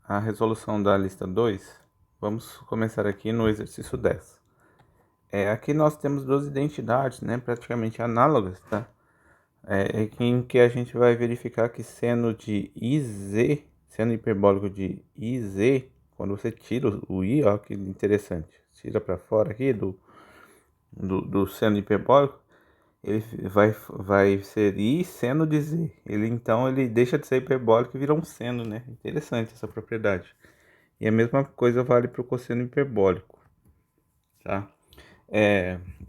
a resolução da lista 2, vamos começar aqui no exercício 10. Aqui nós temos duas identidades, né, praticamente análogas, tá? Em que a gente vai verificar que seno de IZ, seno hiperbólico de IZ, quando você tira o I, ó, que interessante, tira para fora aqui do seno hiperbólico, ele vai ser I seno de Z. Então ele deixa de ser hiperbólico e vira um seno, né? Interessante essa propriedade. E a mesma coisa vale para o cosseno hiperbólico, tá?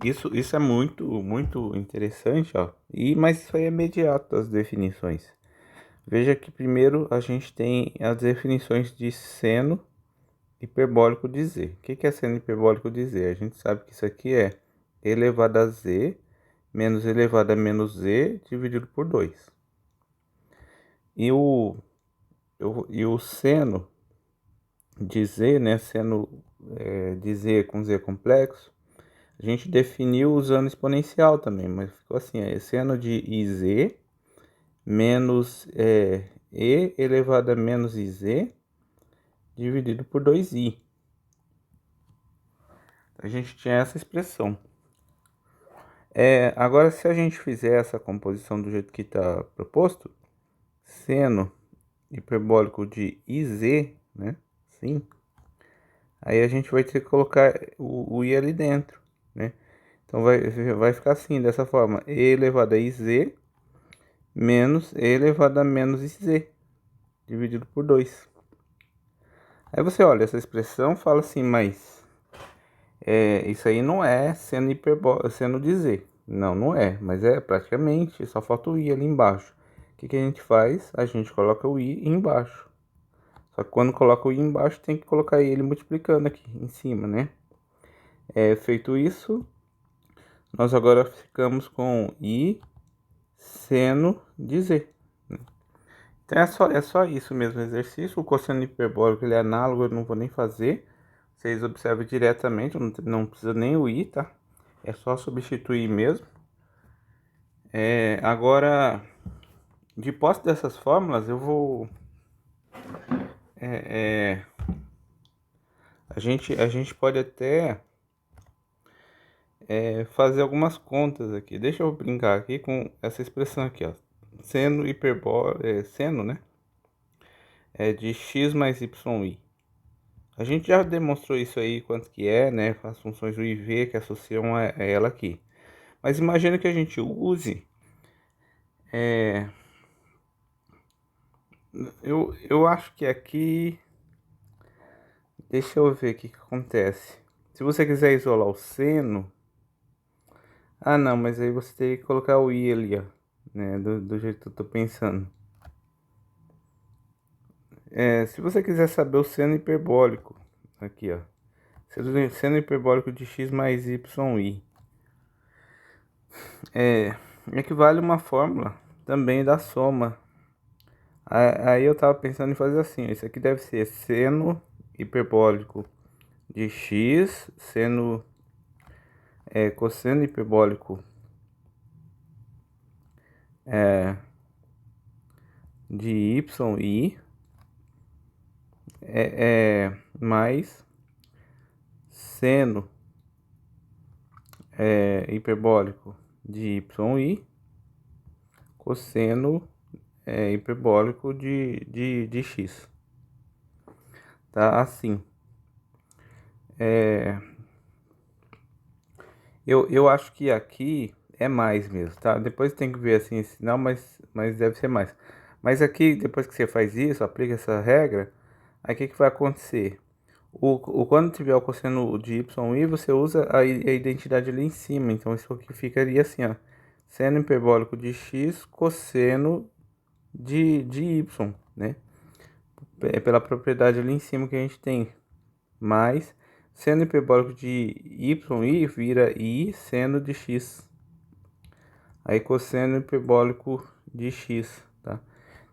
Isso é muito interessante, ó. Mas isso aí é imediato, as definições. Veja que primeiro a gente tem as definições de seno hiperbólico de Z. O que é seno hiperbólico de Z? A gente sabe que isso aqui é elevado a Z menos elevado a menos Z dividido por 2. E o seno de Z, né, seno de Z com Z complexo, a gente definiu usando exponencial também, mas ficou assim, seno de IZ menos E elevado a menos IZ dividido por 2i. A gente tinha essa expressão. Agora, se a gente fizer essa composição do jeito que está proposto, seno hiperbólico de IZ, né? Sim. Aí a gente vai ter que colocar o i ali dentro, né? Então vai ficar assim, dessa forma: e elevado a iz menos e elevado a menos iz, dividido por 2. Aí você olha essa expressão e fala assim, mas isso aí não é seno de z. Não, não é, mas é praticamente, só falta o i ali embaixo. O que a gente faz? A gente coloca o i embaixo. Só que quando coloca o i embaixo, tem que colocar ele multiplicando aqui em cima, né? Feito isso, nós agora ficamos com i seno de z. Então é só isso mesmo o exercício. O cosseno hiperbólico ele é análogo, eu não vou nem fazer. Vocês observam diretamente, não precisa nem o i, tá? É só substituir mesmo. Agora, de posse dessas fórmulas, eu vou... a gente pode até fazer algumas contas aqui. Deixa eu brincar aqui com essa expressão aqui, ó. Seno hiperbólico, seno, né? De x mais yi. A gente já demonstrou isso aí, quanto que é, né? As funções u e v que associam a ela aqui. Mas imagina que a gente use... eu acho que aqui... Deixa eu ver o que acontece. Se você quiser isolar o seno... Ah, não, mas aí você teria que colocar o i ali, ó. Né? Do jeito que eu tô pensando. Se você quiser saber o seno hiperbólico... Aqui, ó. Seno hiperbólico de x mais yi. Equivale uma fórmula também da soma. Aí eu tava pensando em fazer assim, isso aqui deve ser seno hiperbólico de x, cosseno hiperbólico de yi, mais seno hiperbólico de yi, cosseno hiperbólico de x. Tá assim. Eu acho que aqui é mais mesmo, tá? Depois tem que ver assim, não, mas deve ser mais. Mas aqui, depois que você faz isso, aplica essa regra, aí o que vai acontecer? Quando tiver o cosseno de yi, você usa a identidade ali em cima. Então isso aqui ficaria assim, ó. Seno hiperbólico de x, cosseno de y, né? Pela propriedade ali em cima que a gente tem. Mais seno hiperbólico de yi vira i seno de x. Aí cosseno hiperbólico de x, tá?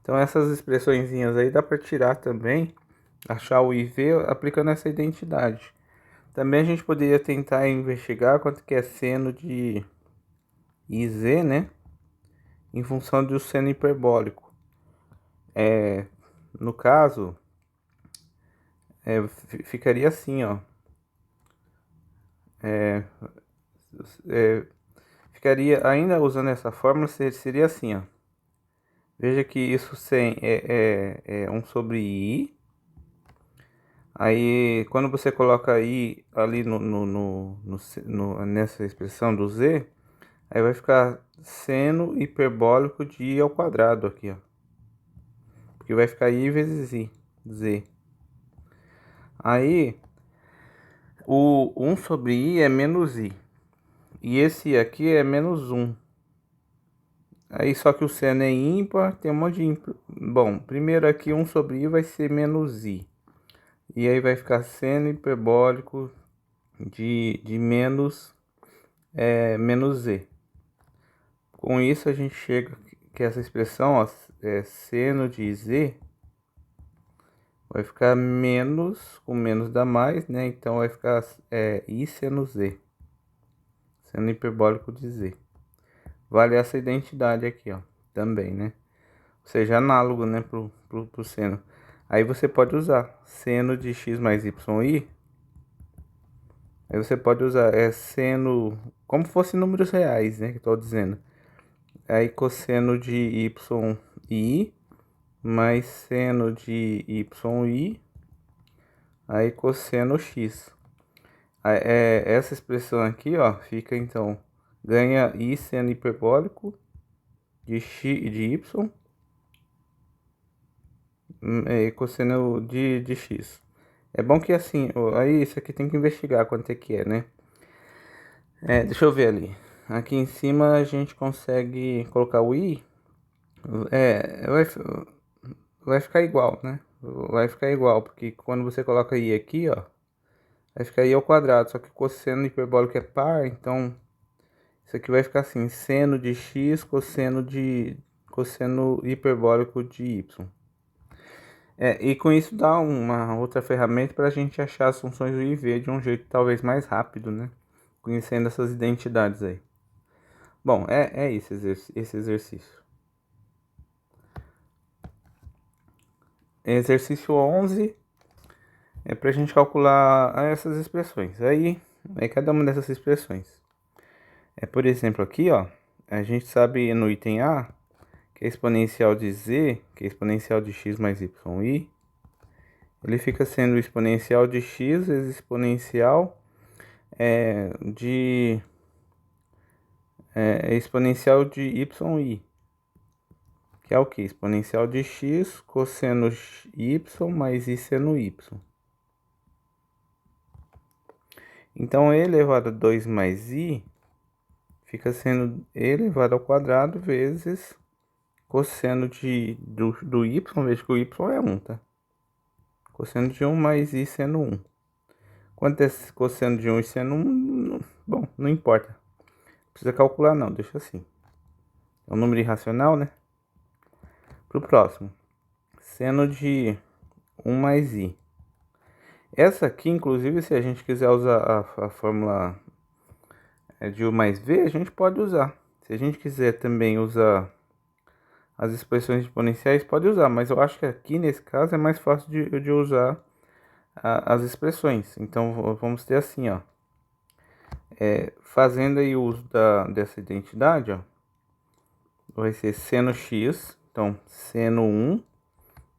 Então essas expressõezinhas aí dá para tirar também, achar o IV aplicando essa identidade. Também a gente poderia tentar investigar quanto que é seno de IZ, né? Em função do seno hiperbólico. No caso, ficaria assim, ó. Ficaria, ainda usando essa fórmula, seria assim, ó. Veja que isso sem é 1 sobre i. Aí, quando você coloca i ali nessa expressão do z, aí vai ficar seno hiperbólico de i ao quadrado aqui, ó. Porque vai ficar i vezes i, z. Aí, o 1 sobre i é menos i. E esse aqui é menos 1. Aí, só que o seno é ímpar, tem um monte de ímpar. Bom, primeiro aqui 1 sobre i vai ser menos i. E aí vai ficar seno hiperbólico de menos z. Com isso a gente chega que essa expressão, ó, seno de z vai ficar menos, com menos dá mais, né? Então vai ficar i seno z, seno hiperbólico de z. Vale essa identidade aqui, ó, também, né? Ou seja, análogo, né, pro seno. Aí você pode usar seno de x mais y. Aí você pode usar seno, como fosse números reais, né, que eu tô dizendo. Aí cosseno de y mais seno de y, aí cosseno x. Aí, essa expressão aqui, ó, fica então, ganha i seno hiperbólico de y, cosseno de x. É bom que assim, aí isso aqui tem que investigar quanto é que é, né? Deixa eu ver ali. Aqui em cima a gente consegue colocar o i. Vai ficar igual, né? Vai ficar igual, porque quando você coloca i aqui, ó, vai ficar i ao quadrado. Só que o cosseno hiperbólico é par, então isso aqui vai ficar assim, seno de x, cosseno hiperbólico de y. E com isso dá uma outra ferramenta para a gente achar as funções do IV de um jeito talvez mais rápido, né? Conhecendo essas identidades aí. Bom, é isso, esse exercício. Exercício 11 é para a gente calcular essas expressões. Aí cada uma dessas expressões. Por exemplo, aqui, ó, a gente sabe no item A que a exponencial de z, que é a exponencial de x mais yi, ele fica sendo exponencial de x vezes exponencial exponencial de yi, que é o que? Exponencial de x cosseno y mais i seno y. Então, e elevado a 2 mais i fica sendo e elevado ao quadrado vezes cosseno do y, veja que o y é 1, tá? Cosseno de 1 mais i sendo 1. Quanto é cosseno de 1 e seno 1? Bom, não importa. Não precisa calcular não, deixa assim. É um número irracional, né? Pro próximo. Seno de 1 mais i. Essa aqui, inclusive, se a gente quiser usar a fórmula de u mais v, a gente pode usar. Se a gente quiser também usar as expressões exponenciais, pode usar. Mas eu acho que aqui, nesse caso, é mais fácil de usar as expressões. Então, vamos ter assim, ó. Fazendo aí o uso dessa identidade, ó. Vai ser seno x. Então, seno 1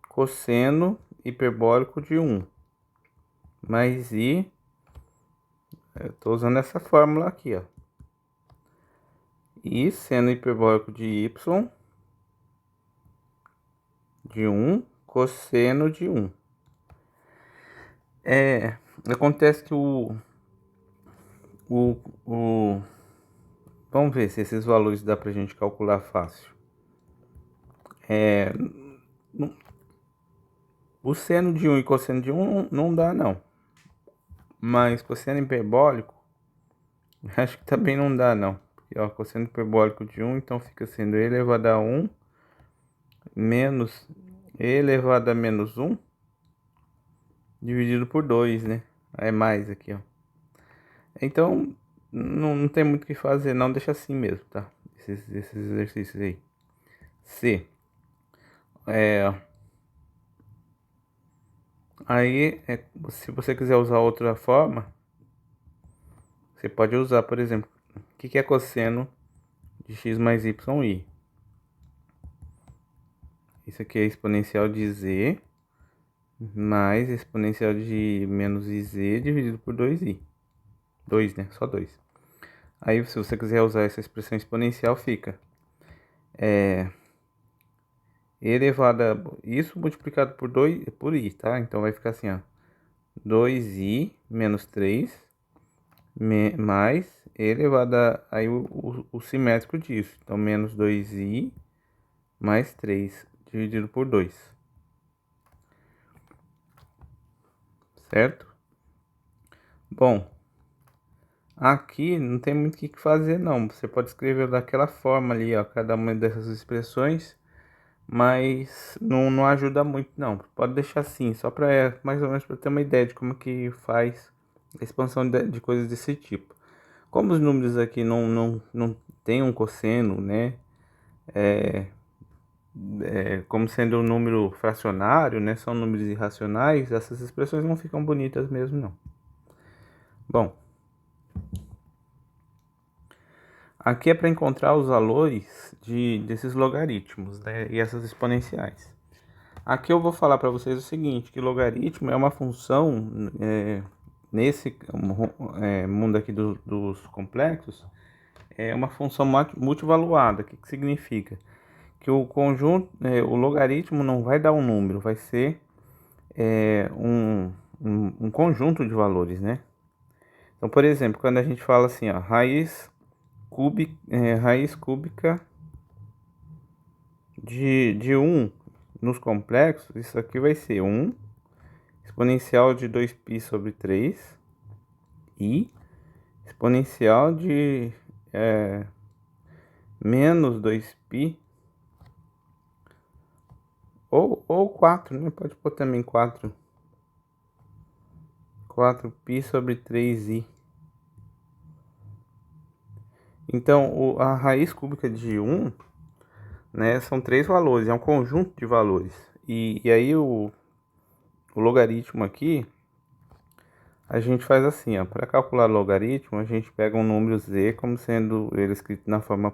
cosseno hiperbólico de 1 mais i. Eu tô usando essa fórmula aqui, ó. I seno hiperbólico de y de 1 cosseno de 1. Acontece que vamos ver se esses valores dá pra gente calcular fácil. O seno de 1 e cosseno de 1 não dá não. Mas cosseno hiperbólico, acho que também não dá não. Porque, ó, cosseno hiperbólico de 1, então fica sendo e elevado a 1 menos e elevado a menos 1 dividido por 2, né? É mais aqui, ó. Então, não tem muito o que fazer, não. Deixa assim mesmo, tá? Esses exercícios aí. C. Aí, se você quiser usar outra forma, você pode usar, por exemplo, o que é cosseno de x mais y. Isso aqui é exponencial de z mais exponencial de menos iz dividido por 2i. 2, né? Só 2. Aí, se você quiser usar essa expressão exponencial, fica e elevado a isso multiplicado por 2 por i, tá? Então vai ficar assim, ó. 2i menos 3 mais e elevado a aí o simétrico disso. Então menos 2i mais 3 dividido por 2. Certo? Bom, aqui não tem muito o que fazer não. Você pode escrever daquela forma ali, ó, cada uma dessas expressões, mas não ajuda muito não. Pode deixar assim, só para mais ou menos para ter uma ideia de como que faz a expansão de coisas desse tipo. Como os números aqui não tem um cosseno, né? Como sendo um número fracionário, né? São números irracionais, essas expressões não ficam bonitas mesmo, não. Bom, aqui é para encontrar os valores desses logaritmos, né? E essas exponenciais. Aqui eu vou falar para vocês o seguinte, que logaritmo é uma função, nesse mundo aqui dos complexos, é uma função multivaluada. O que significa? Que o conjunto, o logaritmo não vai dar um número, vai ser um conjunto de valores, né? Então, por exemplo, quando a gente fala assim, ó, raiz cúbica de 1 nos complexos, isso aqui vai ser 1 exponencial de 2π sobre 3 e exponencial de menos 2π ou 4, né? Pode pôr também 4π sobre 3i. Então, a raiz cúbica de 1, né, são 3 valores, é um conjunto de valores. E aí o logaritmo aqui, a gente faz assim, ó, para calcular logaritmo, a gente pega um número z como sendo ele escrito na forma...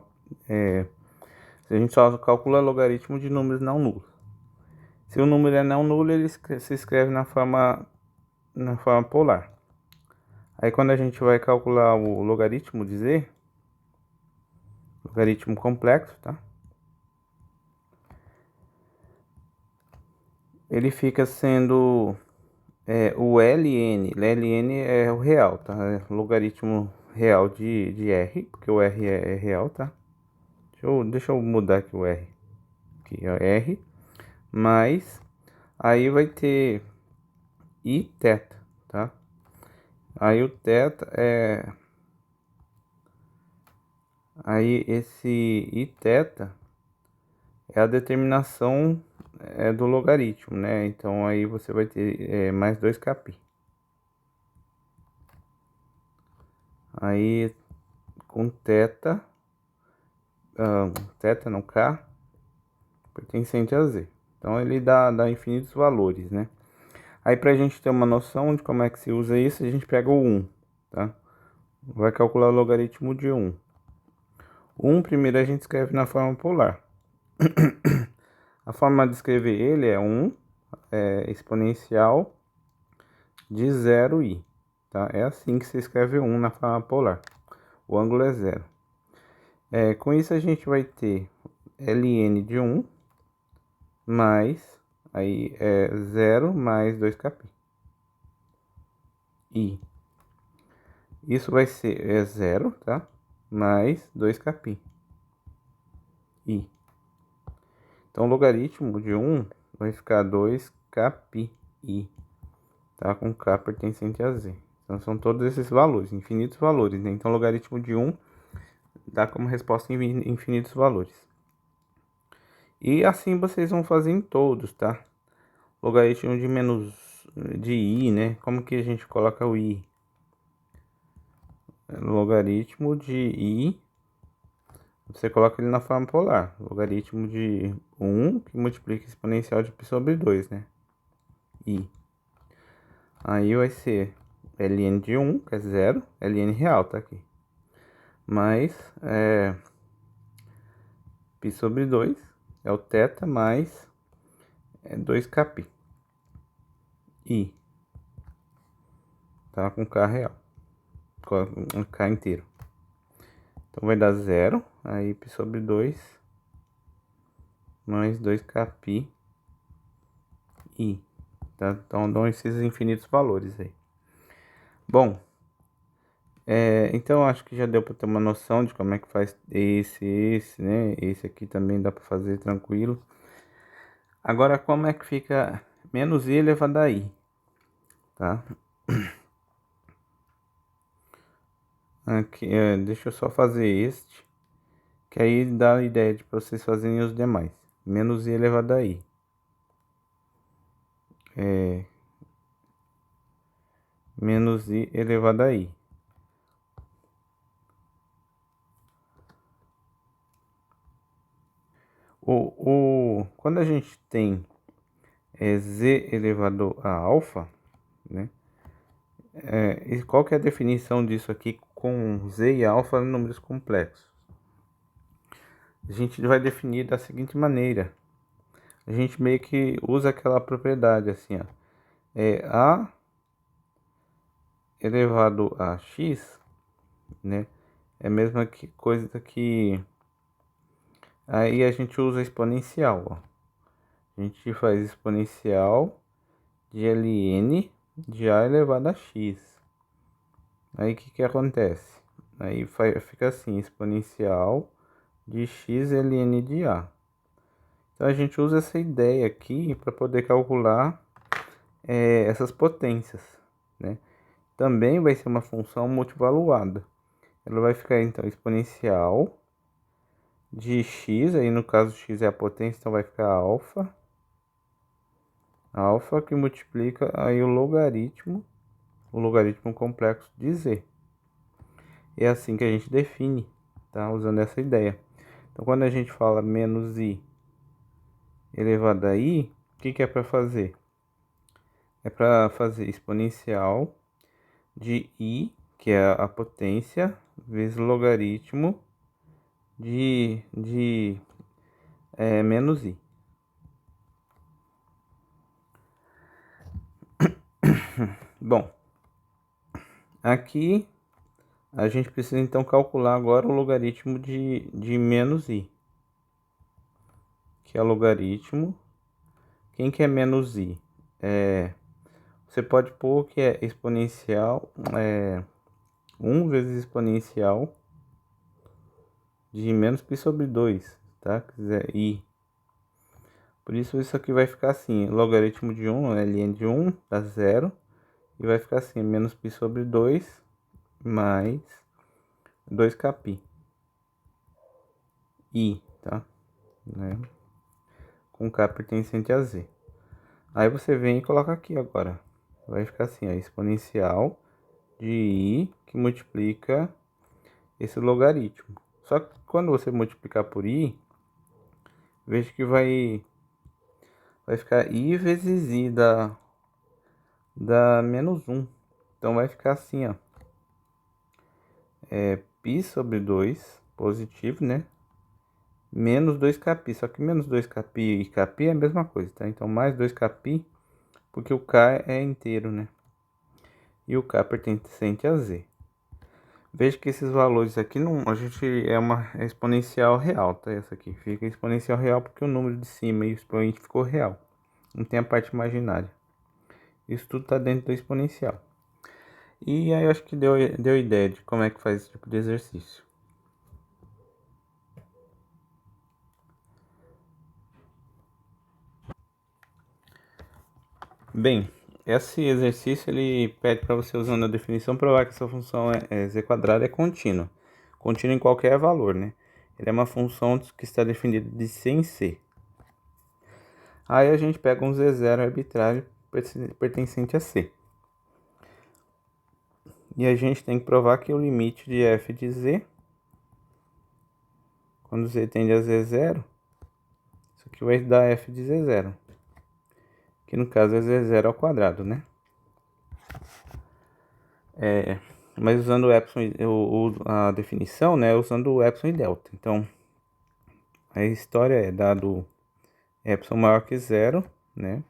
a gente só calcula logaritmo de números não nulos. Se o número é não nulo, ele se escreve na forma polar. Aí quando a gente vai calcular o logaritmo de z, logaritmo complexo, tá? Ele fica sendo o ln é o real, tá? É logaritmo real de r, porque o r é real, tá? Deixa eu mudar aqui o r. Aqui é r, mais aí vai ter i θ, tá? Aí o θ aí esse i θ é a determinação do logaritmo, né? Então aí você vai ter mais 2kπ. Aí com θ, θ não k, pertencente a z. Então ele dá infinitos valores, né? Aí pra gente ter uma noção de como é que se usa isso, a gente pega o 1, tá? Vai calcular o logaritmo de 1. O 1 primeiro a gente escreve na forma polar. A forma de escrever ele é 1 exponencial de 0i, tá? É assim que se escreve 1 na forma polar. O ângulo é 0. Com isso a gente vai ter ln de 1 mais, aí é 0 mais 2kπ. I. Isso vai ser 0, tá? Mais 2kπ. I. Então, o logaritmo de 1 vai ficar 2kπi, tá? Com k pertencente a z. Então, são todos esses valores, infinitos valores, né? Então, o logaritmo de 1 dá como resposta infinitos valores. E assim vocês vão fazer em todos, tá? Logaritmo de i, né? Como que a gente coloca o i? Logaritmo de i, você coloca ele na forma polar. Logaritmo de 1 que multiplica exponencial de π sobre 2, né? I. Aí vai ser ln de 1, que é 0, ln real, tá aqui. Mais π sobre 2 é o θ mais 2kπ. I, tá? Com K real. Com K inteiro. Então vai dar 0. Aí π sobre 2 mais 2kπ I. Tá? Então dão esses infinitos valores aí. Bom, então acho que já deu para ter uma noção de como é que faz esse, né? Esse aqui também dá para fazer tranquilo. Agora, como é que fica menos I elevado a I, tá? Aqui, deixa eu só fazer este, que aí dá a ideia de vocês fazerem os demais. Menos I elevado a I. Menos I elevado a I. Quando a gente tem Z elevado a alfa, né? E qual que é a definição disso aqui com Z e alfa em números complexos? A gente vai definir da seguinte maneira. A gente meio que usa aquela propriedade assim, ó. A elevado a x, né? É a mesma coisa que... Aí a gente usa exponencial, ó. A gente faz exponencial de ln de a elevado a x. Aí o que acontece? Aí fica assim, exponencial de x ln de a. Então a gente usa essa ideia aqui para poder calcular essas potências, né? Também vai ser uma função multivaluada. Ela vai ficar então exponencial de x, aí no caso x é a potência, então vai ficar alfa. Alfa que multiplica aí o logaritmo complexo de z. É assim que a gente define, tá? Usando essa ideia. Então quando a gente fala menos i elevado a i, o que é para fazer? É para fazer exponencial de i, que é a potência, vezes logaritmo de menos i. Bom, aqui a gente precisa então calcular agora o logaritmo de menos i, que é logaritmo. Quem que é menos i? Você pode pôr que é exponencial, 1 vezes exponencial de menos π sobre 2, tá? Quer dizer, i. Por isso aqui vai ficar assim, logaritmo de 1, ln de 1 dá 0. E vai ficar assim, menos π sobre 2 mais 2kπ. I, tá? Né? Com K pertencente a Z. Aí você vem e coloca aqui agora. Vai ficar assim, ó, exponencial de I que multiplica esse logaritmo. Só que quando você multiplicar por I, veja que vai ficar I vezes I dá menos 1. Então vai ficar assim, ó. π sobre 2 positivo, né? Menos 2kπ, só que menos 2kπ e kπ é a mesma coisa, tá? Então mais 2kπ, porque o k é inteiro, né? E o k pertencente a z. Veja que esses valores aqui não, a gente é uma exponencial real, tá? Essa aqui fica exponencial real porque o número de cima e o expoente ficou real. Não tem a parte imaginária. Isso tudo tá dentro do exponencial. E aí eu acho que deu ideia de como é que faz esse tipo de exercício. Bem, esse exercício ele pede para você, usando a definição, provar que essa função z quadrada é contínua. Contínua em qualquer valor, né? Ele é uma função que está definida de c em c. Aí a gente pega um z0 arbitrário pertencente a c. E a gente tem que provar que o limite de f de z, quando z tende a z0, isso aqui vai dar f de z0. Que no caso é z0 ao quadrado, né? Mas usando o epsilon, a definição, né, usando o epsilon e delta. Então, a história é dado epsilon maior que zero, né,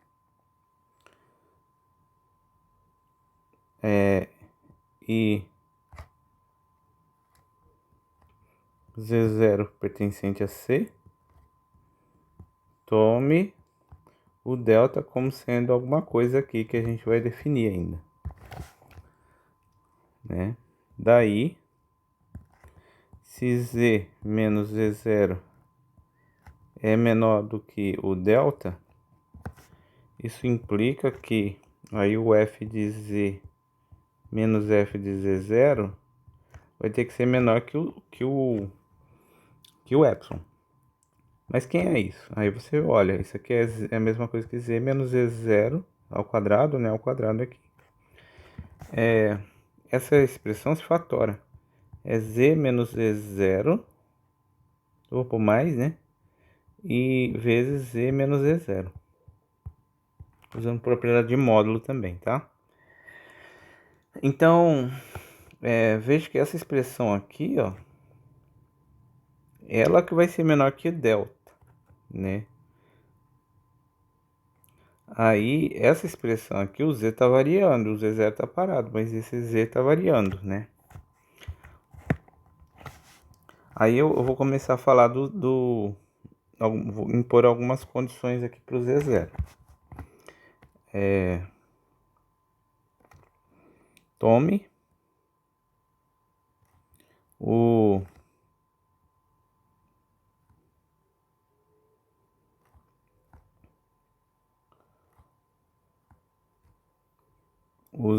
e Z0 pertencente a C, tome o delta como sendo alguma coisa aqui que a gente vai definir ainda, né? Daí, se Z menos Z0 é menor do que o delta, isso implica que aí o f de Z menos f de Z0 vai ter que ser menor que o epsilon. Mas quem é isso? Aí você olha, isso aqui é a mesma coisa que Z menos Z0 ao quadrado, né? Ao quadrado aqui. Essa expressão se fatora. É Z menos Z0, vou por mais, né? E vezes Z menos Z0. Usando propriedade de módulo também, tá? Então, veja que essa expressão aqui, ó, ela que vai ser menor que delta, né? Aí, essa expressão aqui, o Z tá variando, o Z0 tá parado, mas esse Z tá variando, né? Aí eu vou começar a falar vou impor algumas condições aqui para o Z0. Tome o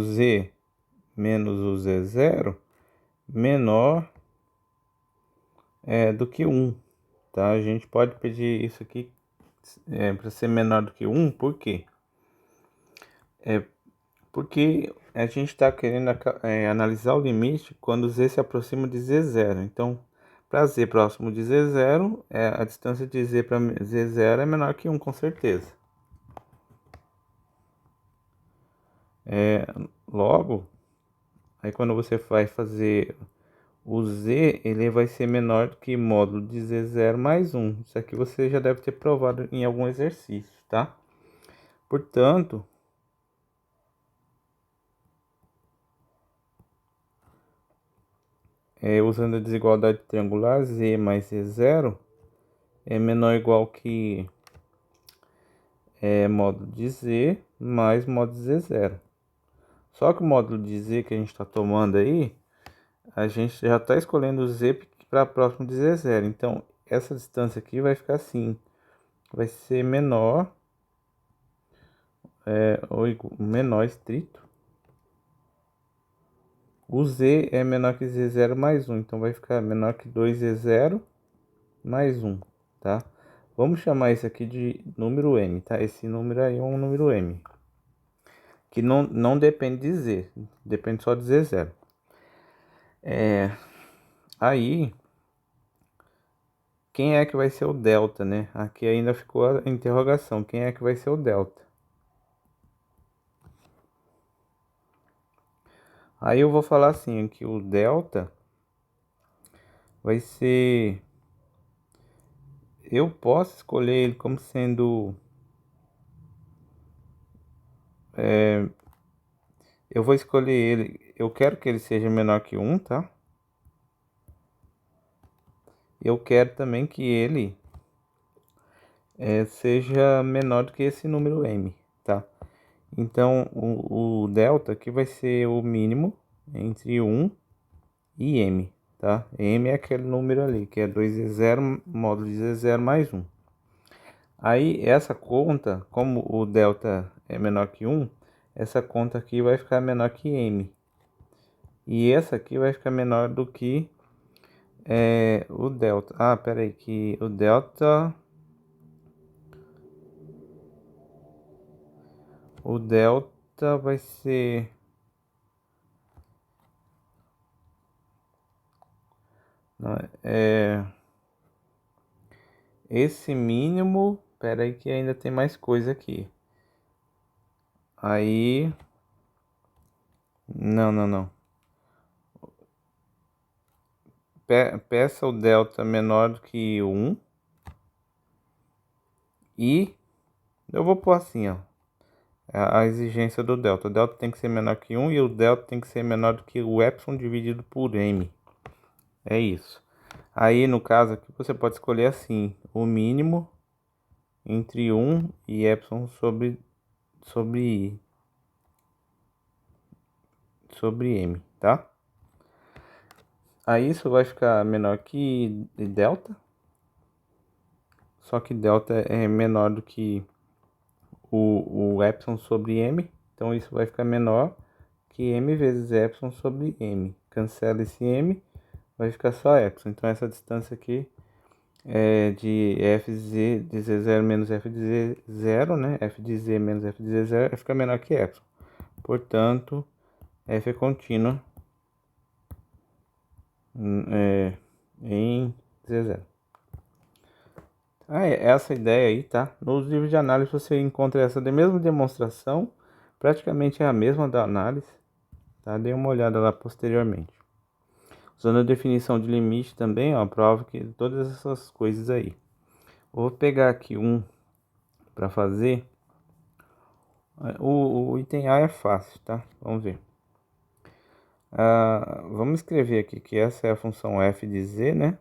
Z menos o Z0 menor do que 1, tá? A gente pode pedir isso aqui para ser menor do que 1, por quê? Porque a gente está querendo analisar o limite quando Z se aproxima de Z0. Então, para Z próximo de Z0, a distância de Z para Z0 é menor que 1, com certeza. Logo, aí quando você vai fazer o Z, ele vai ser menor do que módulo de Z0 mais 1. Isso aqui você já deve ter provado em algum exercício, tá? Portanto, usando a desigualdade triangular, Z mais Z0 é menor ou igual que módulo de Z mais módulo de Z0. Só que o módulo de Z que a gente está tomando aí, a gente já está escolhendo o Z para próximo de Z0. Então, essa distância aqui vai ficar assim. Vai ser menor, ou menor estrito. O Z é menor que Z0 mais 1. Então, vai ficar menor que 2Z0 mais 1, tá? Vamos chamar isso aqui de número M, tá? Esse número aí é um número M. Que não depende de Z, depende só de Z0. Aí, quem é que vai ser o delta, né? Aqui ainda ficou a interrogação, quem é que vai ser o delta? Aí eu vou falar assim, que o delta vai ser... Eu posso escolher ele como sendo... Eu vou escolher ele... Eu quero que ele seja menor que 1, tá? Eu quero também que ele seja menor do que esse número M, tá? Então, o delta aqui vai ser o mínimo entre 1 e M, tá? M é aquele número ali, que é 2Z0 módulo de Z0 mais 1. Aí, essa conta, como o delta é menor que 1, essa conta aqui vai ficar menor que M. E essa aqui vai ficar menor do que o delta. Ah, pera aí, que o delta... O delta vai ser... Não, esse mínimo... Pera aí que ainda tem mais coisa aqui. Aí... Não, não, não. Peça o delta menor do que 1 e eu vou pôr assim, ó, a exigência do delta. O delta tem que ser menor que 1 e o delta tem que ser menor do que o epsilon dividido por m. É isso. Aí, no caso aqui, você pode escolher assim, o mínimo entre 1 e epsilon sobre m, tá? Aí isso vai ficar menor que delta, só que delta é menor do que o epsilon sobre m, então isso vai ficar menor que m vezes epsilon sobre m. Cancela esse m, vai ficar só epsilon. Então essa distância aqui é de f de z0 menos f de z0, né? F de z menos f de z0 fica menor que epsilon. Portanto, f é contínua em z0. É essa ideia aí, tá? Nos livros de análise você encontra essa mesma demonstração, praticamente é a mesma da análise, tá? Dê uma olhada lá posteriormente. Usando a definição de limite também, ó, prova que todas essas coisas aí. Vou pegar aqui um para fazer. O item A é fácil, tá? Vamos ver. Vamos escrever aqui que essa é a função f de z, né?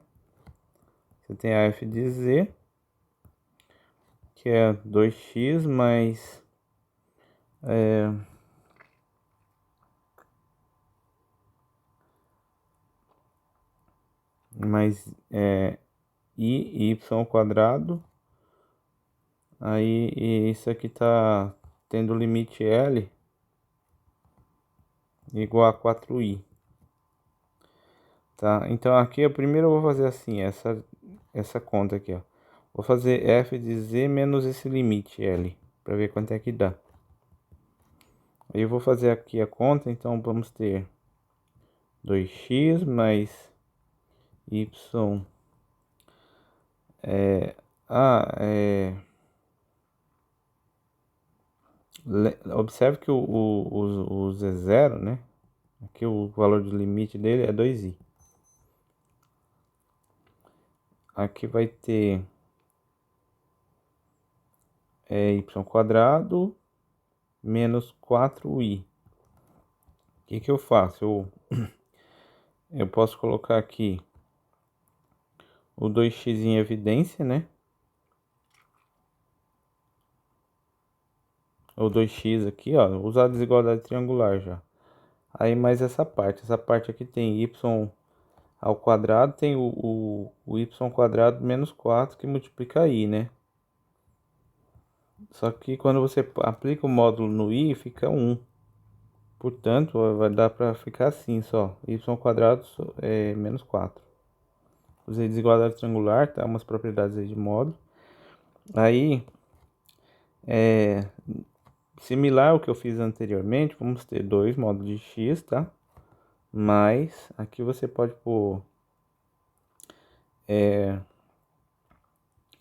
Você tem a f de z, que é 2x mais mais y ao quadrado. Aí isso aqui tá tendo limite L igual a 4i. Tá? Então aqui eu primeiro vou fazer assim, essa conta aqui, ó. Vou fazer f de z menos esse limite L, para ver quanto é que dá. Aí eu vou fazer aqui a conta, então vamos ter 2x mais y observe que o z0, né? Aqui o valor do limite dele é 2i. Aqui vai ter y quadrado menos 4i. O que que eu faço? Eu posso colocar aqui o 2x em evidência, né? O 2x aqui, ó, usar a desigualdade triangular já. Aí mais essa parte aqui tem y ao quadrado, tem o y quadrado menos 4 que multiplica i, né? Só que quando você aplica o módulo no i, fica 1. Portanto, vai dar para ficar assim só, y quadrado é menos 4. Usei desigualdade triangular, tá? Umas propriedades aí de módulo. Aí, similar ao que eu fiz anteriormente, vamos ter dois módulos de x, tá? Mas aqui você pode pôr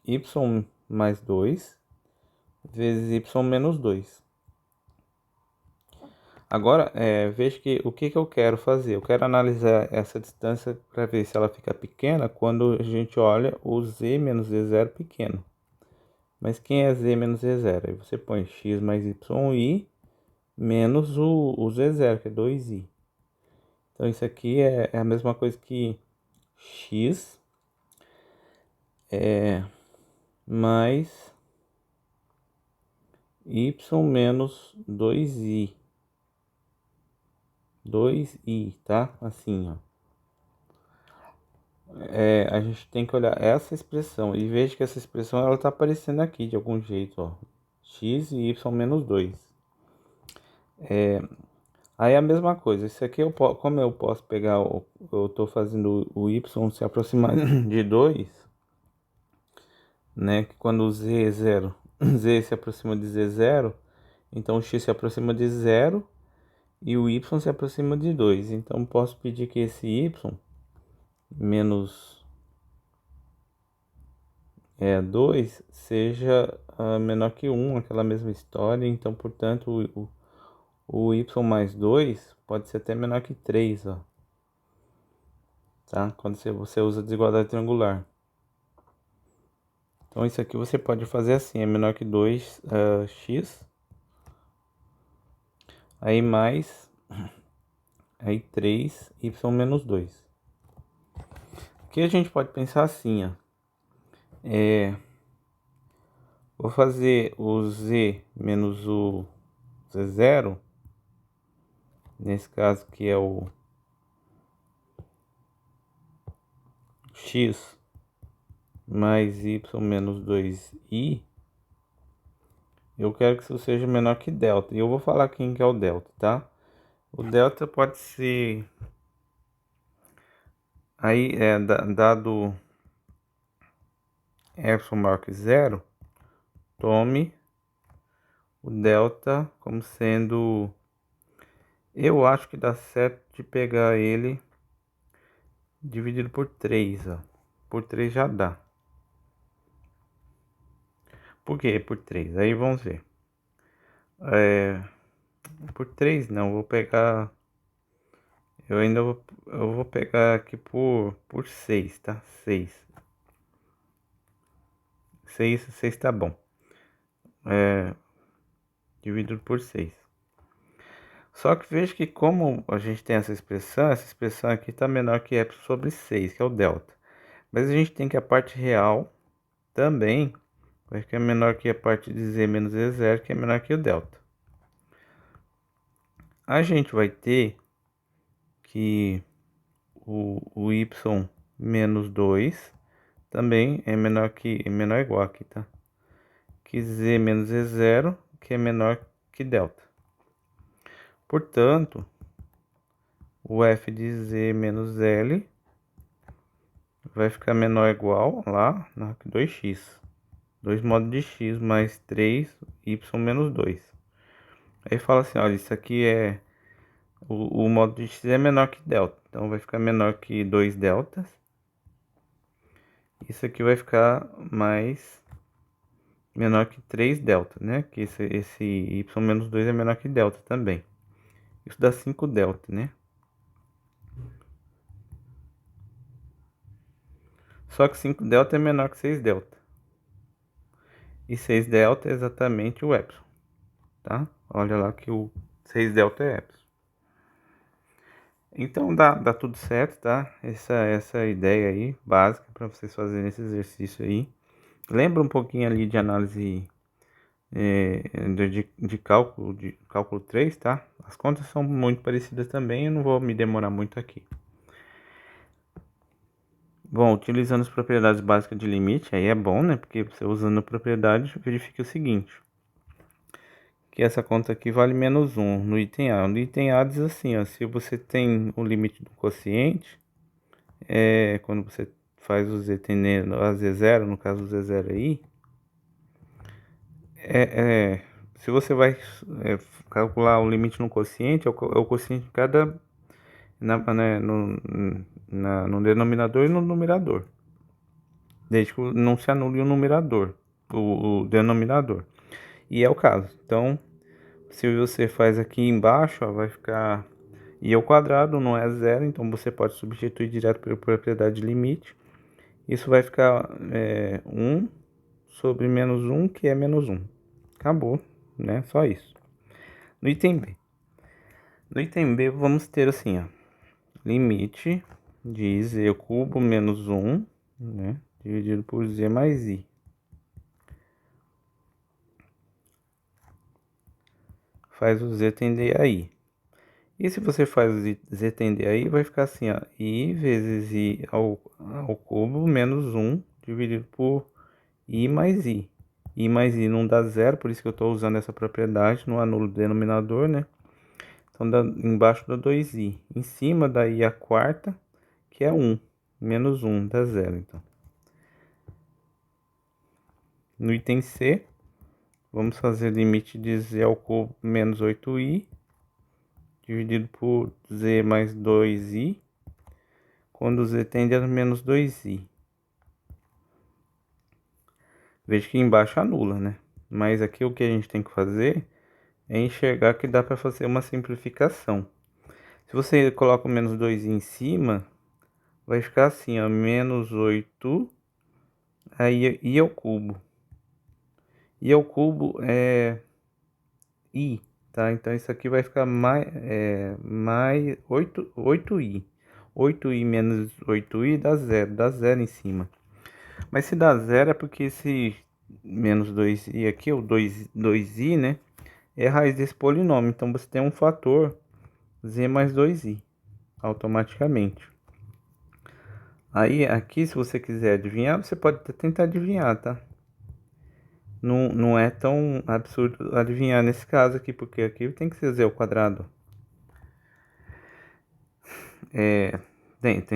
y mais 2 vezes y menos 2. Agora, veja que o que eu quero fazer. Eu quero analisar essa distância para ver se ela fica pequena quando a gente olha o z menos z0 pequeno. Mas quem é z menos z0? Aí você põe x mais yi menos o z0, que é 2i. Então isso aqui é a mesma coisa que x mais y menos 2i. 2i, tá? Assim, ó. A gente tem que olhar essa expressão e veja que essa expressão ela tá aparecendo aqui de algum jeito, ó. X e y menos 2. Aí a mesma coisa, isso aqui como eu posso pegar, eu tô fazendo o y se aproximar de 2, né? Que quando o z é 0, z se aproxima de z0, então o x se aproxima de 0 e o y se aproxima de 2. Então posso pedir que esse y menos 2 seja menor que 1, aquela mesma história. Então, portanto, o y mais 2 pode ser até menor que 3, ó. Tá? Quando você usa desigualdade triangular. Então isso aqui você pode fazer assim, é menor que 2x, aí mais, aí 3y menos 2. Aqui a gente pode pensar assim, ó. Vou fazer o z menos o z0, nesse caso que é o x mais y menos 2i, eu quero que isso seja menor que delta. E eu vou falar quem que é o delta, tá? O delta pode ser... Aí, dado epsilon maior que zero, tome o delta como sendo... Eu acho que dá certo de pegar ele dividido por 3, ó. Por 3 já dá. Por que por 3? Aí vamos ver. Por 3 não, vou pegar... Eu vou pegar aqui por 6, tá? 6. 6 tá bom. Dividido por 6. Só que veja que como a gente tem essa expressão aqui está menor que epsilon sobre 6, que é o delta. Mas a gente tem que a parte real também vai ficar menor que a parte de z menos z0, que é menor que o delta. A gente vai ter que o y menos 2 também é menor ou igual aqui, tá? Que z menos z0, que é menor que delta. Portanto, o f de z menos l vai ficar menor ou igual lá, 2x. 2 modos de x mais 3y menos 2. Aí fala assim, olha, isso aqui é... O modo de x é menor que delta. Então vai ficar menor que 2 deltas. Isso aqui vai ficar mais... menor que 3 delta, né? Que esse y menos 2 é menor que delta também. Isso dá 5 delta, né? Só que 5 delta é menor que 6 delta. E 6 delta é exatamente o epsilon, tá? Olha lá que o 6 delta é epsilon. Então dá tudo certo, tá? Essa ideia aí, básica, para vocês fazerem esse exercício aí. Lembra um pouquinho ali de análise de cálculo 3, tá? As contas são muito parecidas também, eu não vou me demorar muito aqui. Bom, utilizando as propriedades básicas de limite, aí é bom, né? Porque você usando a propriedade, verifica o seguinte. Que essa conta aqui vale menos 1 no item A. No item A diz assim, ó, se você tem o limite do quociente, quando você faz o z tendendo a z0, no caso o z0 aí, se você vai calcular o limite no quociente, é o quociente de cada no denominador e no numerador. Desde que não se anule o numerador, o denominador. E é o caso. Então, se você faz aqui embaixo, ó, vai ficar i ao quadrado, não é zero, então você pode substituir direto pela propriedade de limite. Isso vai ficar 1 sobre menos 1, que é menos 1. Acabou, né? Só isso. No item B. No item B, vamos ter assim, ó. Limite de z cubo menos 1, né? Dividido por z mais i. Faz o z tender a i. E se você faz o z tender a i, vai ficar assim, ó. I vezes i ao cubo menos 1 dividido por i mais i. I mais i não dá zero, por isso que eu estou usando essa propriedade, não anula o denominador, né? Então, embaixo dá 2i. Em cima dá i a quarta, que é 1. Menos 1 dá zero, então. No item C, vamos fazer limite de z ao cubo menos 8i, dividido por z mais 2i, quando z tende a menos 2i. Veja que embaixo anula, né? Mas aqui o que a gente tem que fazer é enxergar que dá para fazer uma simplificação. Se você coloca o menos 2i em cima, vai ficar assim, ó, menos 8, aí i ao cubo. I ao cubo é i, tá? Então isso aqui vai ficar mais 8i. 8i menos 8i dá zero em cima. Mas se dá zero é porque esse menos 2i aqui, o 2i, né? É a raiz desse polinômio. Então você tem um fator z mais 2i automaticamente. Aí aqui, se você quiser adivinhar, você pode até tentar adivinhar, tá? Não é tão absurdo adivinhar nesse caso aqui, porque aqui tem que ser z ao quadrado.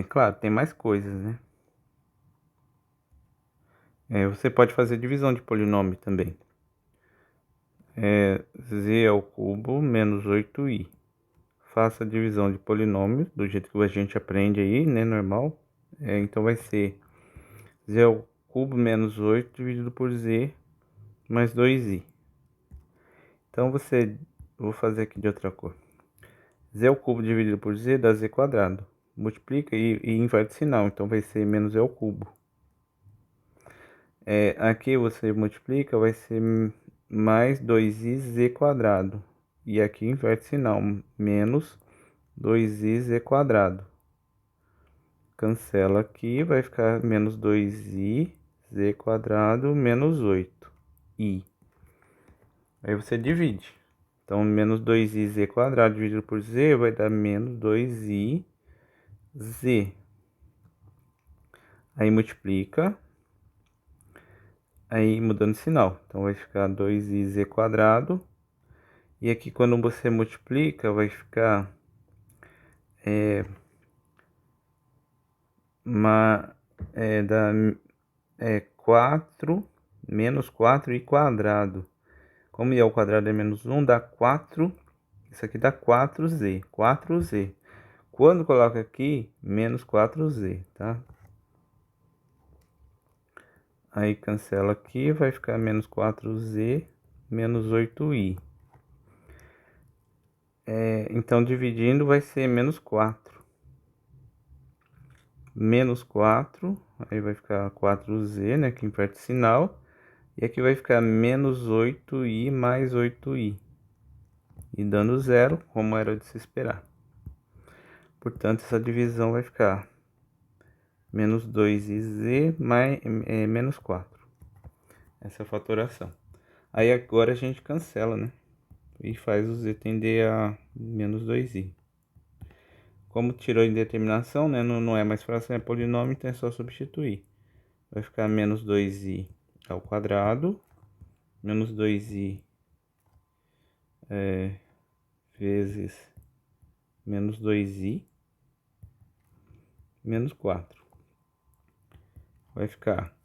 Claro, tem mais coisas, né? Você pode fazer divisão de polinômio também. Z ao cubo menos 8i. Faça a divisão de polinômios do jeito que a gente aprende aí, né? Normal. Então vai ser z ao cubo menos 8 dividido por z mais 2i. Então vou fazer aqui de outra cor. Z ao cubo dividido por z dá z quadrado. Multiplica e inverte sinal, então vai ser menos z ao cubo. Aqui você multiplica, vai ser mais 2i z quadrado. E aqui inverte sinal, menos 2i z quadrado. Cancela aqui, vai ficar menos 2i z quadrado menos 8i. Aí você divide. Então, menos 2i z quadrado dividido por z vai dar menos 2i z. Aí multiplica. Aí mudando de sinal. Então, vai ficar 2i z quadrado. E aqui, quando você multiplica, vai ficar dá 4 menos 4i quadrado. Como i ao quadrado é menos 1, dá 4. Isso aqui dá 4z. 4z. Quando coloca aqui, menos 4z, tá? Aí cancela aqui, vai ficar menos 4z menos 8i. Então, dividindo vai ser menos 4. Menos 4, aí vai ficar 4z, né? Que inverte sinal. E aqui vai ficar menos 8i mais 8i. E dando zero, como era de se esperar. Portanto, essa divisão vai ficar menos 2iz mais, menos 4. Essa é a fatoração. Aí agora a gente cancela, né? E faz o z tender a menos 2i. Como tirou indeterminação, né? Não é mais fração, é polinômio, então é só substituir. Vai ficar menos 2i ao quadrado. Menos 2i vezes menos 2i menos 4. Vai ficar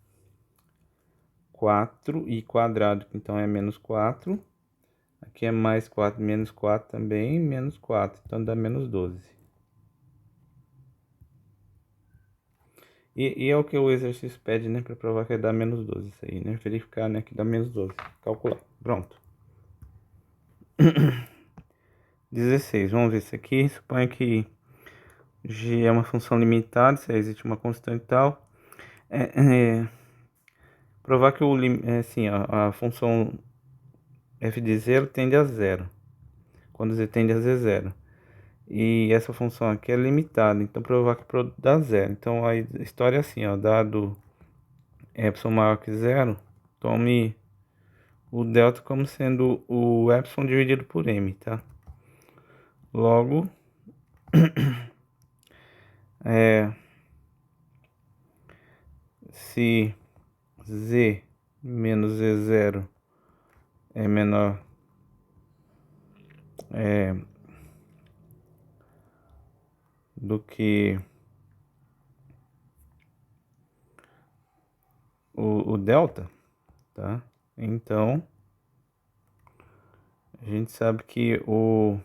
4i quadrado, que então é menos 4. Aqui é mais 4, menos 4 também, menos 4. Então dá menos 12. E é o que o exercício pede, né? Para provar que dá menos 12. Isso aí, né? Verificar, né? Que dá menos 12. Calcular. Pronto. 16. Vamos ver isso aqui. Suponha que g é uma função limitada, se existe uma constante e tal. Provar que assim, a função f de 0 tende a 0. Quando z tende a ser 0. E essa função aqui é limitada, então provar que o produto dá 0. Então a história é assim, ó, dado epsilon maior que 0, tome o delta como sendo o epsilon dividido por m, tá? Logo, se z menos z0 é menor do que o delta, tá? Então, a gente sabe que o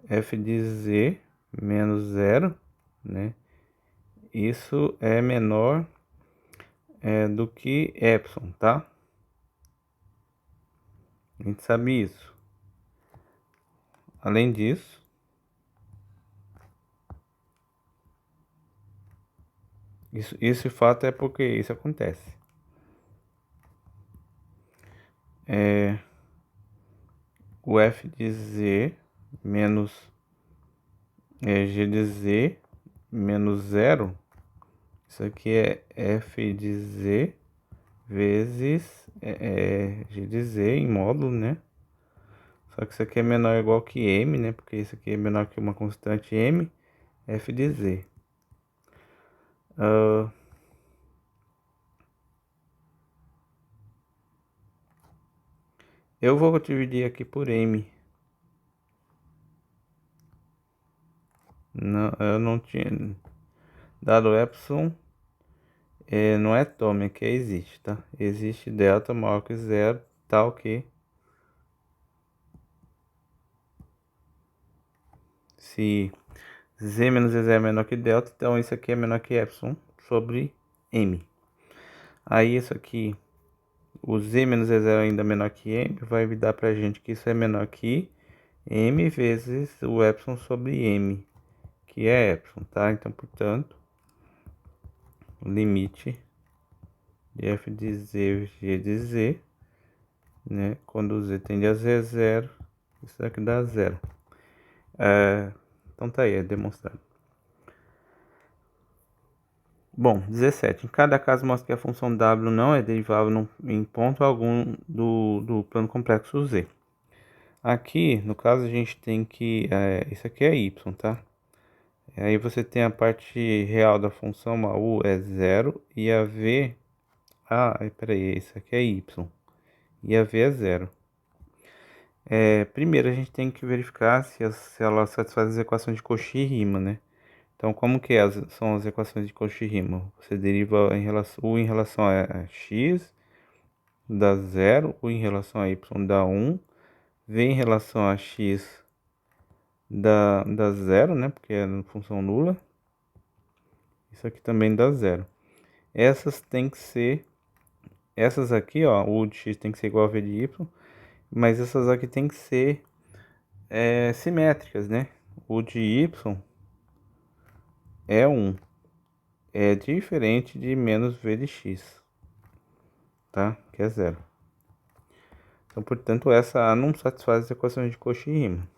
f de z menos 0, né? Isso é menor do que epsilon, tá? A gente sabe isso. Além disso, isso de fato é porque isso acontece. O f de z menos g de z menos zero. Isso aqui é f de z vezes g de z em módulo, né? Só que isso aqui é menor ou igual que m, né? Porque isso aqui é menor que uma constante m, f de z. Eu vou dividir aqui por m. Não, eu não tinha dado epsilon. Não é tome, aqui existe, tá? Existe delta maior que zero, tal que se z menos z é menor que delta, então isso aqui é menor que epsilon sobre m. Aí isso aqui, o z menos z0 ainda é menor que m, vai dar pra gente que isso é menor que m vezes o epsilon sobre m, que é epsilon, tá? Então, portanto, o limite de f de z, g de z, né? Quando z tende a z zero, isso aqui dá zero. Então tá aí, é demonstrado. Bom, 17. Em cada caso mostra que a função w não é derivável em ponto algum do plano complexo z. Aqui, no caso, a gente tem que... isso aqui é y, tá? Aí você tem a parte real da função, a u é zero e a v... peraí, isso aqui é y. E a v é zero. Primeiro a gente tem que verificar se ela satisfaz as equações de Cauchy e Riemann, né? Então, como que são as equações de Cauchy e Riemann? Você deriva u em relação a x dá zero, u em relação a y dá 1, v em relação a x dá zero, né? Porque é função nula. Isso aqui também dá zero. Essas tem que ser... Essas aqui, ó, u de x tem que ser igual a v de y. Mas essas aqui tem que ser simétricas, né? O de y é 1. É diferente de menos v de x, tá? Que é zero. Então, portanto, essa não satisfaz as equações de Cauchy e Riemann.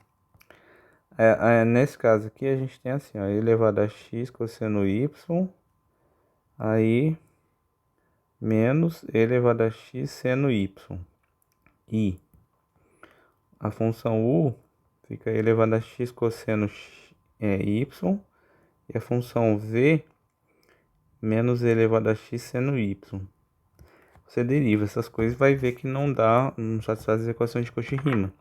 Nesse caso aqui, a gente tem assim, ó, elevado a x cosseno y, aí menos elevado a x seno y. E a função u fica elevado a x cosseno y, e a função v menos elevado a x seno y. Você deriva essas coisas e vai ver que não satisfaz as equações de Cauchy-Riemann.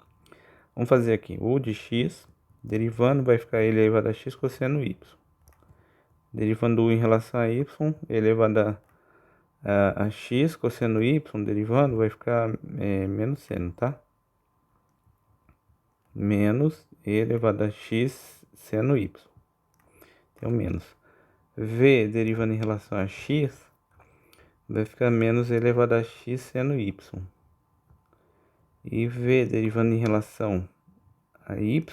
Vamos fazer aqui, u de x, derivando vai ficar elevado a x cosseno y. Derivando u em relação a y, elevado a x cosseno y, derivando vai ficar menos seno, tá? Menos elevado a x seno y. Então, menos. V derivando em relação a x, vai ficar menos elevado a x seno y. E v derivando em relação a y,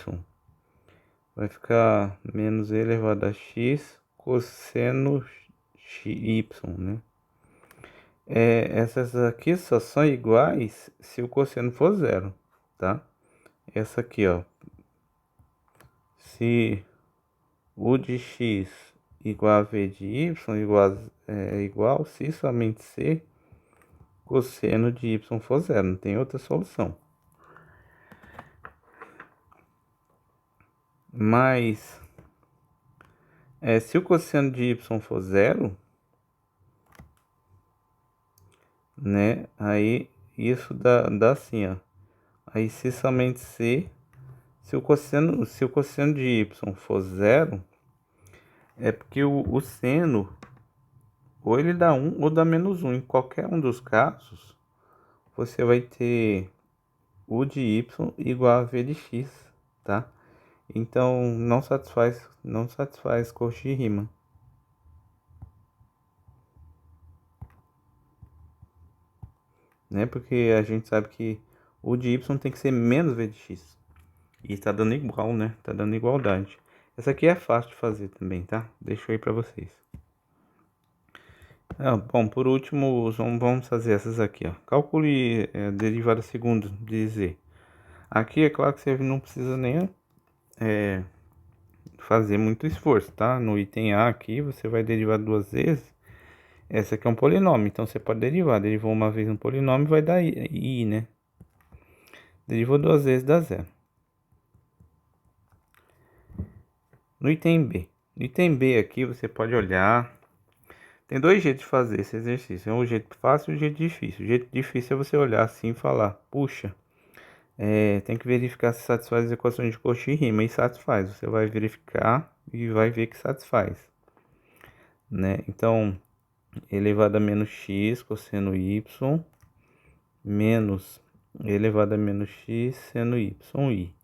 vai ficar menos elevado a x cosseno y, né? Essas aqui só são iguais se o cosseno for zero, tá? Essa aqui, ó. Se u de x igual a v de y igual se somente se cosseno de y for zero. Não tem outra solução. Mas se o cosseno de y for zero, né? Aí isso dá assim, ó. Aí se somente se o cosseno de y for zero, é porque o seno ou ele dá 1 ou dá menos 1. Em qualquer um dos casos, você vai ter u de y igual a v de x, tá? Então não satisfaz Cauchy e Riemann. Né? Porque a gente sabe que u de y tem que ser menos v de x. E tá dando igual, né? Tá dando igualdade. Essa aqui é fácil de fazer também, tá? Deixa eu aí pra vocês. Bom, por último, vamos fazer essas aqui, ó. Calcule a derivada segunda de z. Aqui é claro que você não precisa nem fazer muito esforço, tá? No item A aqui, você vai derivar duas vezes. Essa aqui é um polinômio, então você pode derivar. Derivou uma vez um polinômio, vai dar i, né? Derivou duas vezes, dá zero. No item B. No item B aqui, você pode olhar. Tem dois jeitos de fazer esse exercício. É um jeito fácil e um jeito difícil. O jeito difícil é você olhar assim e falar, puxa, tem que verificar se satisfaz as equações de Cauchy e Riemann. E satisfaz. Você vai verificar e vai ver que satisfaz, né? Então, elevado a menos x cosseno y menos elevado a menos x seno y i.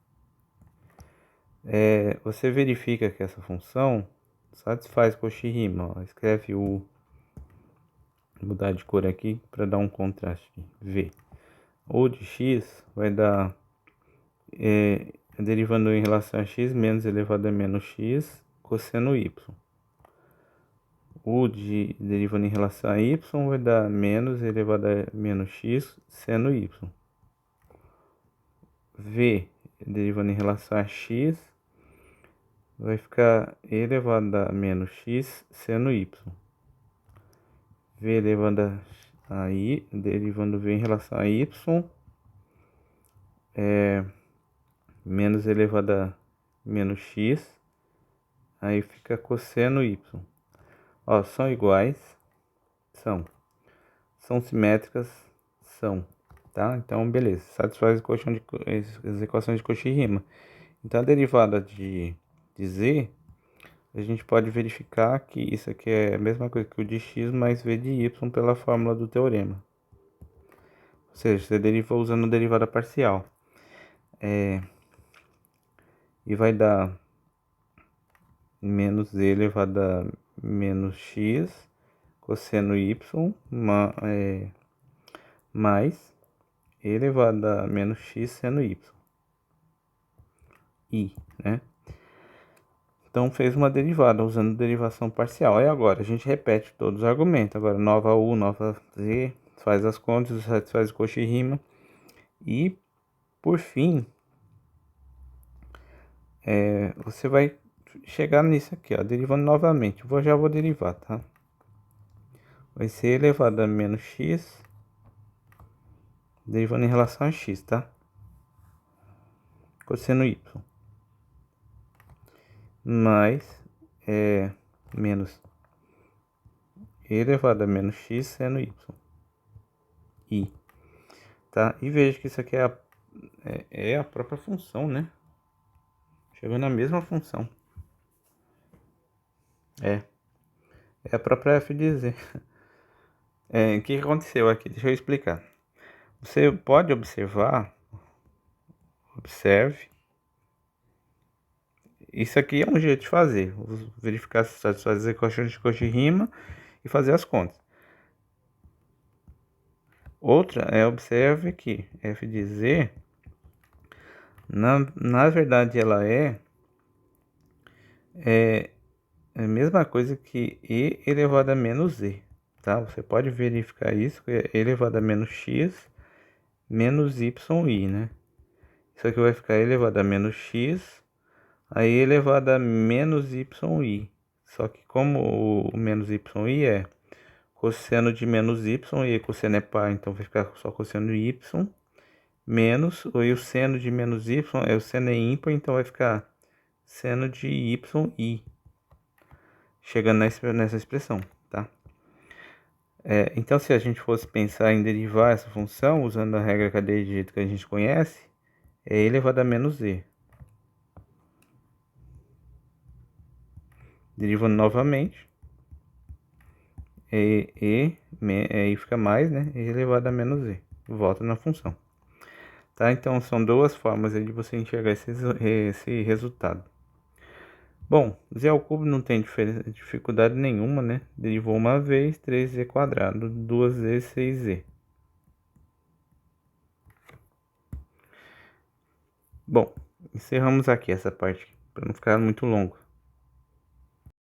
Você verifica que essa função satisfaz Cauchy e Riemann. Ó. Escreve o... Vou mudar de cor aqui para dar um contraste. V. O de x vai dar derivando em relação a x menos elevado a menos x cosseno y. O de derivando em relação a y vai dar menos elevado a menos x seno y. V derivando em relação a x vai ficar elevado a menos x seno y. V elevado a i, derivando v em relação a y, menos elevado a menos x, aí fica cosseno y. Ó, são iguais, são simétricas, tá? Então, beleza, satisfaz as equações de Cauchy e Riemann. Então, a derivada de z, a gente pode verificar que isso aqui é a mesma coisa que o de x mais v de y pela fórmula do teorema. Ou seja, você deriva usando derivada parcial. E vai dar menos z elevado a menos x cosseno y mais e elevado a menos x seno y. I, né? Então fez uma derivada usando derivação parcial. Aí agora a gente repete todos os argumentos. Agora nova u, nova z, faz as contas, satisfaz o Cauchy e Riemann. E por fim, você vai chegar nisso aqui, ó, derivando novamente. Já vou derivar, tá? Vai ser elevado a menos x, derivando em relação a x, tá? Cosseno y. Mais menos elevado a menos x seno y. I. Tá? E veja que isso aqui é a própria função, né? Chegou na mesma função. É a própria f de z. O que aconteceu aqui? Deixa eu explicar. Você pode observe. Isso aqui é um jeito de fazer. Verificar se satisfaz as equações de Cauchy e Riemann e fazer as contas. Outra observe que f de z, na verdade, ela é a mesma coisa que e elevado a menos z, tá? Você pode verificar isso, que é elevado a menos x menos yi, né? Isso aqui vai ficar elevado a menos x, aí elevado a menos yi. Só que como o menos yi é cosseno de menos y, e cosseno é par, então vai ficar só cosseno de y, menos, e o seno de menos y, o seno é ímpar, então vai ficar seno de yi, chegando nessa expressão, tá? Então, se a gente fosse pensar em derivar essa função, usando a regra cadeia de jeito que a gente conhece, é elevado a menos z. Derivando novamente, aí fica mais, né? E elevado a menos z. Volta na função. Tá? Então, são duas formas de você enxergar esse resultado. Bom, z ao cubo não tem dificuldade nenhuma, né? Derivou uma vez, 3z quadrado, duas vezes 6z. Bom, encerramos aqui essa parte, para não ficar muito longo.